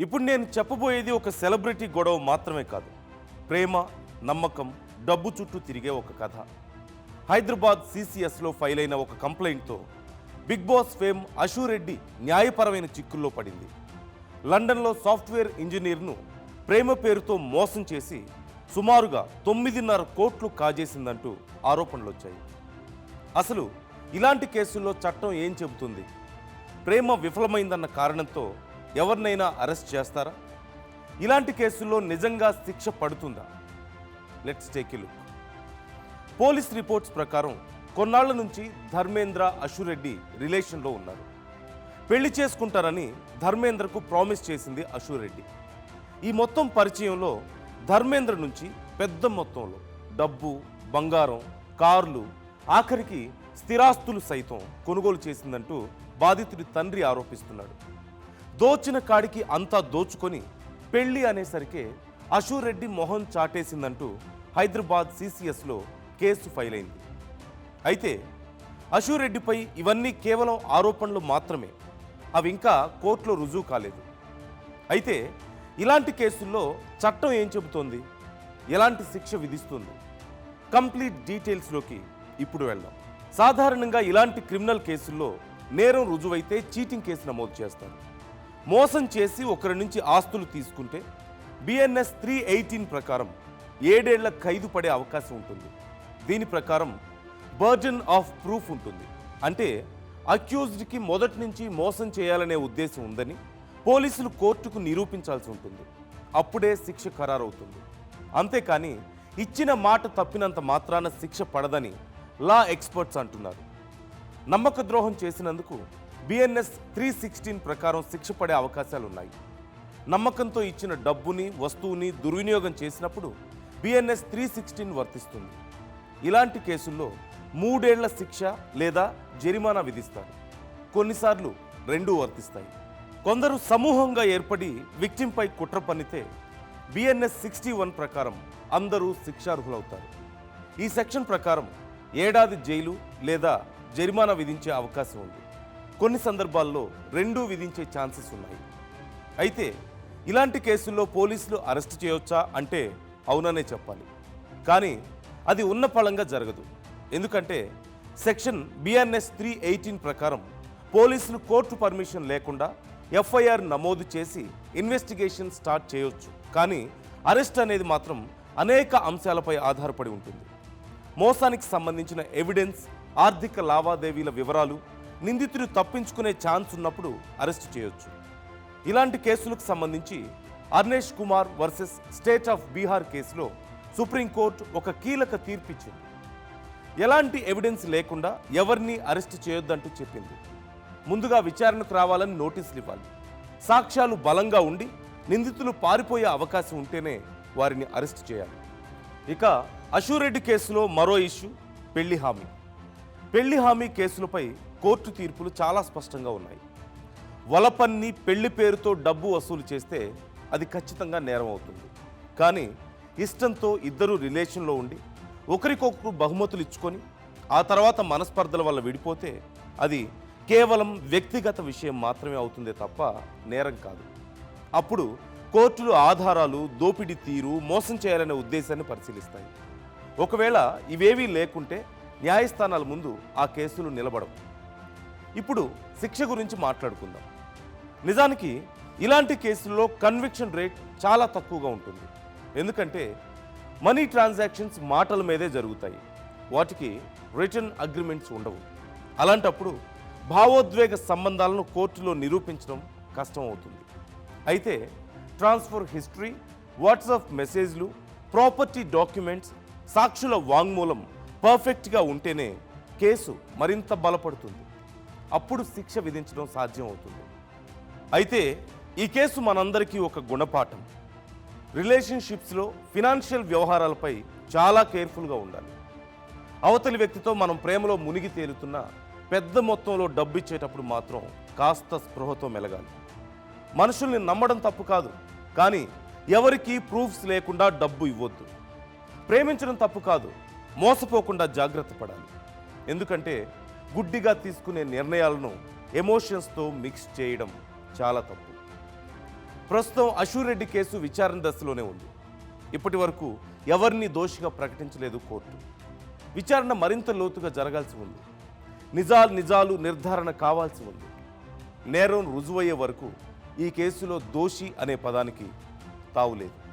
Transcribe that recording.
ఇప్పుడు నేను చెప్పబోయేది ఒక సెలబ్రిటీ గొడవ మాత్రమే కాదు. ప్రేమ, నమ్మకం, డబ్బు చుట్టూ తిరిగే ఒక కథ. హైదరాబాద్ సిసిఎస్లో ఫైల్ అయిన ఒక కంప్లైంట్తో big boss fame Ashu Reddy న్యాయపరమైన చిక్కుల్లో పడింది. లండన్లో సాఫ్ట్వేర్ ఇంజనీర్ను ప్రేమ పేరుతో మోసం చేసి సుమారుగా 9.5 కోట్లు కాజేసిందంటూ ఆరోపణలు వచ్చాయి. అసలు ఇలాంటి కేసుల్లో చట్టం ఏం చెబుతుంది? ప్రేమ విఫలమైందన్న కారణంతో ఎవరినైనా అరెస్ట్ చేస్తారా? ఇలాంటి కేసుల్లో నిజంగా శిక్ష పడుతుందా? Let's take a look. Police reports ప్రకారం కొన్నాళ్ల నుంచి ధర్మేంద్ర, అశు రెడ్డి రిలేషన్లో ఉన్నారు. పెళ్లి చేసుకుంటారని ధర్మేంద్రకు ప్రామిస్ చేసింది అశు రెడ్డి. ఈ మొత్తం పరిచయంలో ధర్మేంద్ర నుంచి పెద్ద మొత్తంలో డబ్బు, బంగారం, కార్లు, ఆఖరికి స్థిరాస్తులు సైతం కొనుగోలు చేసిందంటూ బాధితుడి తండ్రి ఆరోపిస్తున్నాడు. దోచిన కాడికి అంతా దోచుకొని పెళ్లి అనేసరికే అశు రెడ్డి మొహం చాటేసిందంటూ హైదరాబాద్ సిసిఎస్లో కేసు ఫైల్ అయింది. అయితే అశు రెడ్డిపై ఇవన్నీ కేవలం ఆరోపణలు మాత్రమే. అవి ఇంకా కోర్టులో రుజువు కాలేదు. అయితే ఇలాంటి కేసుల్లో చట్టం ఏం చెబుతోంది? ఎలాంటి శిక్ష విధిస్తుంది? కంప్లీట్ డీటెయిల్స్లోకి ఇప్పుడు వెళ్దాం. సాధారణంగా ఇలాంటి క్రిమినల్ కేసుల్లో నేరం రుజువైతే చీటింగ్ కేసు నమోదు చేస్తారు. మోసం చేసి ఒకరి నుంచి ఆస్తులు తీసుకుంటే బిఎన్ఎస్ 318 ప్రకారం 7 ఏళ్ల ఖైదు పడే అవకాశం ఉంటుంది. దీని ప్రకారం బర్డెన్ ఆఫ్ ప్రూఫ్ ఉంటుంది. అంటే అక్యూజ్డ్కి మొదటి నుంచి మోసం చేయాలనే ఉద్దేశం ఉందని పోలీసులు కోర్టుకు నిరూపించాల్సి ఉంటుంది. అప్పుడే శిక్ష ఖరారవుతుంది. అంతేకాని ఇచ్చిన మాట తప్పినంత మాత్రాన శిక్ష పడదని లా ఎక్స్పర్ట్స్ అంటున్నారు. నమ్మక ద్రోహం చేసినందుకు బిఎన్ఎస్ 316 ప్రకారం శిక్ష పడే అవకాశాలున్నాయి. నమ్మకంతో ఇచ్చిన డబ్బుని, వస్తువుని దుర్వినియోగం చేసినప్పుడు బిఎన్ఎస్ 316 వర్తిస్తుంది. ఇలాంటి కేసుల్లో 3 ఏళ్ల శిక్ష లేదా జరిమానా విధిస్తారు. కొన్నిసార్లు రెండూ వర్తిస్తాయి. కొందరు సమూహంగా ఏర్పడి విక్టింపై కుట్ర పన్నితే బిఎన్ఎస్ 61 ప్రకారం అందరూ శిక్షార్హులవుతారు. ఈ సెక్షన్ ప్రకారం ఏడాది జైలు లేదా జరిమానా విధించే అవకాశం ఉంది. కొన్ని సందర్భాల్లో రెండూ విధించే ఛాన్సెస్ ఉన్నాయి. అయితే ఇలాంటి కేసుల్లో పోలీసులు అరెస్ట్ చేయొచ్చా అంటే అవుననే చెప్పాలి. కానీ అది ఉన్న ఫలంగా జరగదు. ఎందుకంటే సెక్షన్ బిఎన్ఎస్ 318 ప్రకారం పోలీసులు కోర్టు పర్మిషన్ లేకుండా ఎఫ్ఐఆర్ నమోదు చేసి ఇన్వెస్టిగేషన్ స్టార్ట్ చేయొచ్చు. కానీ అరెస్ట్ అనేది మాత్రం అనేక అంశాలపై ఆధారపడి ఉంటుంది. మోసానికి సంబంధించిన ఎవిడెన్స్, ఆర్థిక లావాదేవీల వివరాలు, నిందితుడు తప్పించుకునే ఛాన్స్ ఉన్నప్పుడు అరెస్ట్ చేయొచ్చు. ఇలాంటి కేసులకు సంబంధించి Arnesh Kumar versus state of Bihar కేసులో సుప్రీంకోర్టు ఒక కీలక తీర్పిచ్చింది. ఎలాంటి ఎవిడెన్స్ లేకుండా ఎవరిని అరెస్ట్ చేయొద్దంటూ చెప్పింది. ముందుగా విచారణకు రావాలని నోటీసులు ఇవ్వాలి. సాక్ష్యాలు బలంగా ఉండి నిందితులు పారిపోయే అవకాశం ఉంటేనే వారిని అరెస్ట్ చేయాలి. ఇక అశు రెడ్డి కేసులో మరో ఇష్యూ పెళ్లి హామీ. పెళ్లి హామీ కేసులపై కోర్టు తీర్పులు చాలా స్పష్టంగా ఉన్నాయి. వలపన్ని పెళ్లి పేరుతో డబ్బు వసూలు చేస్తే అది ఖచ్చితంగా నేరం అవుతుంది. కానీ ఇష్టంతో ఇద్దరు రిలేషన్లో ఉండి ఒకరికొకరు బహుమతులు ఇచ్చుకొని ఆ తర్వాత మనస్పర్ధల వల్ల విడిపోతే అది కేవలం వ్యక్తిగత విషయం మాత్రమే అవుతుందే తప్ప నేరం కాదు. అప్పుడు కోర్టులు ఆధారాలు, దోపిడీ తీరు, మోసం చేయాలనే ఉద్దేశాన్ని పరిశీలిస్తాయి. ఒకవేళ ఇవేవీ లేకుంటే న్యాయస్థానాల ముందు ఆ కేసులు నిలబడవు. ఇప్పుడు శిక్ష గురించి మాట్లాడుకుందాం. నిజానికి ఇలాంటి కేసుల్లో కన్విక్షన్ రేట్ చాలా తక్కువగా ఉంటుంది. ఎందుకంటే మనీ ట్రాన్సాక్షన్స్ మాటల మీదే జరుగుతాయి. వాటికి రిటర్న్ అగ్రిమెంట్స్ ఉండవు. అలాంటప్పుడు భావోద్వేగ సంబంధాలను కోర్టులో నిరూపించడం కష్టం అవుతుంది. అయితే ట్రాన్స్ఫర్ హిస్టరీ, వాట్సాప్ మెసేజ్లు, ప్రాపర్టీ డాక్యుమెంట్స్, సాక్షుల వాంగ్మూలం పర్ఫెక్ట్గా ఉంటేనే కేసు మరింత బలపడుతుంది. అప్పుడు శిక్ష విధించడం సాధ్యం అవుతుంది. అయితే ఈ కేసు మనందరికీ ఒక గుణపాఠం. రిలేషన్షిప్స్లో ఫినాన్షియల్ వ్యవహారాలపై చాలా కేర్ఫుల్గా ఉండాలి. అవతలి వ్యక్తితో మనం ప్రేమలో మునిగి తేలుతున్నా పెద్ద మొత్తంలో డబ్బు ఇచ్చేటప్పుడు మాత్రం కాస్త స్పృహతో మెలగాలి. మనుషుల్ని నమ్మడం తప్పు కాదు, కానీ ఎవరికీ ప్రూఫ్స్ లేకుండా డబ్బు ఇవ్వద్దు. ప్రేమించడం తప్పు కాదు, మోసపోకుండా జాగ్రత్త పడాలి. ఎందుకంటే గుడ్డిగా తీసుకునే నిర్ణయాలను ఎమోషన్స్తో మిక్స్ చేయడం చాలా తప్పు. ప్రస్తుతం అశూర్ రెడ్డి కేసు విచారణ దశలోనే ఉంది. ఇప్పటి వరకు ఎవరిని దోషిగా ప్రకటించలేదు కోర్టు. విచారణ మరింత లోతుగా జరగాల్సి ఉంది. నిజాలు నిర్ధారణ కావాల్సి ఉంది. నేరం రుజువయ్యే వరకు ఈ కేసులో దోషి అనే పదానికి తావులేదు.